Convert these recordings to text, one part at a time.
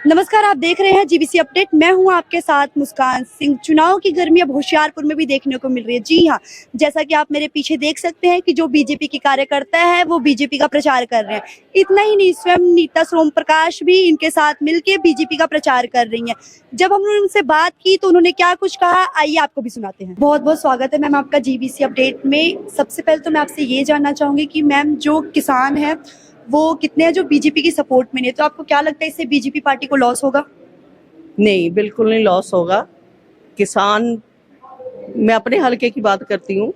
नमस्कार, आप देख रहे हैं जीबीसी अपडेट। मैं हूं आपके साथ मुस्कान सिंह। चुनाव की गर्मी अब होशियारपुर में भी देखने को मिल रही है। जी हां, जैसा कि आप मेरे पीछे देख सकते हैं कि जो बीजेपी के कार्यकर्ता है वो बीजेपी का प्रचार कर रहे हैं। इतना ही नहीं, स्वयं नीता सोम प्रकाश भी इनके साथ मिलकर बीजेपी का प्रचार कर रही हैं। जब हमने उनसे बात की तो उन्होंने क्या कुछ कहा, आइए आपको भी सुनाते हैं। बहुत बहुत स्वागत है मैम आपका जीबीसी अपडेट में। सबसे पहले तो मैं आपसे ये जानना चाहूंगी कि मैम जो किसान है वो कितने हैं जो बीजेपी की सपोर्ट में नहीं, तो आपको क्या लगता है इससे बीजेपी पार्टी को लॉस होगा? नहीं, बिल्कुल नहीं लॉस होगा। किसान, मैं अपने हलके की बात करती हूँ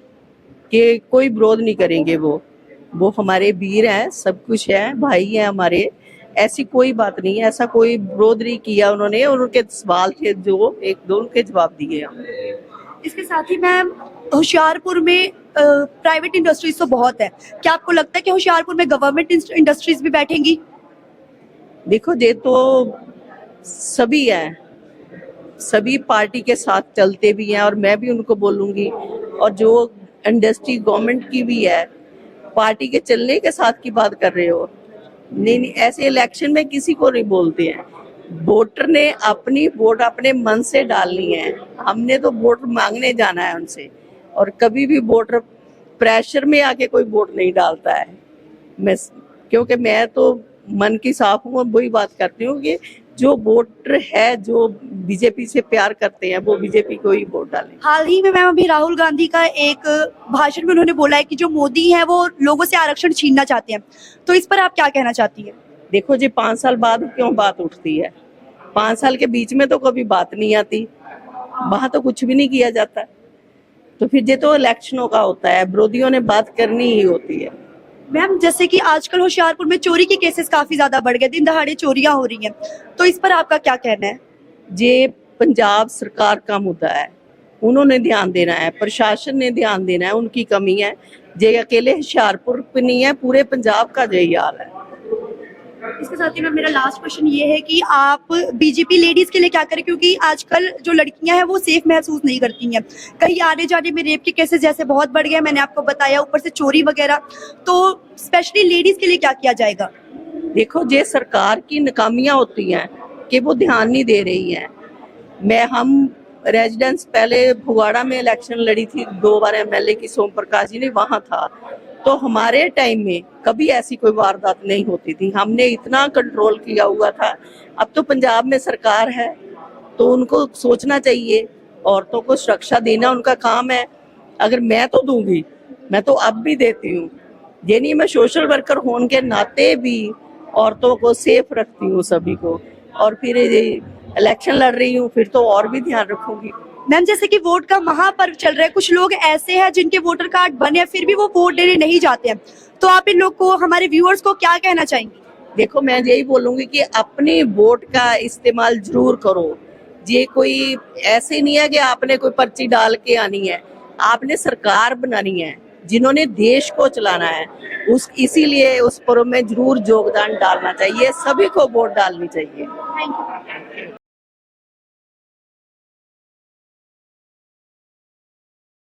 कि कोई विरोध नहीं करेंगे। वो हमारे वीर हैं, सब कुछ है, भाई हैं हमारे। ऐसी कोई बात नहीं है, ऐसा कोई विरोध नहीं किया उन्होंने। और उनके सवाल थे जो एक दो उनके जवाब दिए हमने। इसके साथ ही मैम होशियारपुर में प्राइवेट इंडस्ट्रीज तो बहुत है, क्या आपको लगता है कि होशियारपुर में गवर्नमेंट इंडस्ट्रीज भी बैठेंगी? देखो, ये तो सभी है, सभी पार्टी के साथ चलते भी हैं और मैं भी उनको बोलूंगी। और जो इंडस्ट्री गवर्नमेंट की भी है, पार्टी के चलने के साथ की बात कर रहे हो। नहीं, ऐसे इलेक्शन में किसी को नहीं बोलते हैं। वोटर ने अपनी वोट अपने मन से डालनी है। हमने तो वोट मांगने जाना है उनसे, और कभी भी वोटर प्रेशर में आके कोई वोट नहीं डालता है। क्योंकि मैं तो मन की साफ हूँ, वही बात करती हूँ कि जो वोटर है, जो बीजेपी से प्यार करते हैं, वो बीजेपी को ही वोट डालें। हाल ही में मैम अभी राहुल गांधी का एक भाषण में उन्होंने बोला है कि जो मोदी है वो लोगों से आरक्षण छीनना चाहते हैं, तो इस पर आप क्या कहना चाहती है? देखो जी, 5 साल बाद क्यों बात उठती है? 5 साल के बीच में तो कभी बात नहीं आती, वहां तो कुछ भी नहीं किया जाता। तो फिर ये तो इलेक्शनों का होता है, विरोधियों ने बात करनी ही होती है। मैम जैसे कि आजकल होशियारपुर में चोरी के केसेस काफी ज्यादा बढ़ गए, दिन दहाड़े चोरियां हो रही हैं, तो इस पर आपका क्या कहना है? ये पंजाब सरकार का मुद्दा है, उन्होंने ध्यान देना है, प्रशासन ने ध्यान देना है। उनकी कमी है, ये अकेले होशियारपुर पे नहीं है, पूरे पंजाब का यही हाल है। इसके साथ ही मेरा लास्ट क्वेश्चन ये है कि आप बीजेपी लेडीज के लिए क्या करें, क्योंकि आजकल जो लड़कियां हैं वो सेफ महसूस नहीं करती हैं। कहीं आने जाने में रेप के केसेस जैसे बहुत बढ़ गए, मैंने आपको बताया, ऊपर से चोरी वगैरह, तो स्पेशली लेडीज के लिए क्या किया जाएगा? देखो, ये सरकार की नाकामियां होती हैं कि वो ध्यान नहीं दे रही है। हम रेजिडेंस पहले फगवाड़ा में इलेक्शन लड़ी थी 2 बार, एमएलए की सोम प्रकाश जी ने, वहां था। तो हमारे टाइम में कभी ऐसी कोई वारदात नहीं होती थी, हमने इतना कंट्रोल किया हुआ था। अब तो पंजाब में सरकार है, तो उनको सोचना चाहिए, औरतों को सुरक्षा देना उनका काम है। अगर मैं तो दूंगी, मैं तो अब भी देती हूँ। ये नहीं, मैं सोशल वर्कर होने के नाते भी औरतों को सेफ रखती हूँ सभी को। और फिर इलेक्शन लड़ रही हूँ, फिर तो और भी ध्यान रखूंगी। मैम जैसे कि वोट का महापर्व चल रहा है, कुछ लोग ऐसे हैं जिनके वोटर कार्ड बने हैं फिर भी वो वोट देने नहीं जाते हैं, तो आप इन लोग को, हमारे व्यूअर्स को क्या कहना चाहेंगी? देखो, मैं यही बोलूंगी कि अपने वोट का इस्तेमाल जरूर करो। ये कोई ऐसे नहीं है कि आपने कोई पर्ची डाल के आनी है, आपने सरकार बनानी है जिन्होंने देश को चलाना है। इसीलिए उस पर्व में जरूर योगदान डालना चाहिए, सभी को वोट डालनी चाहिए। Thank you.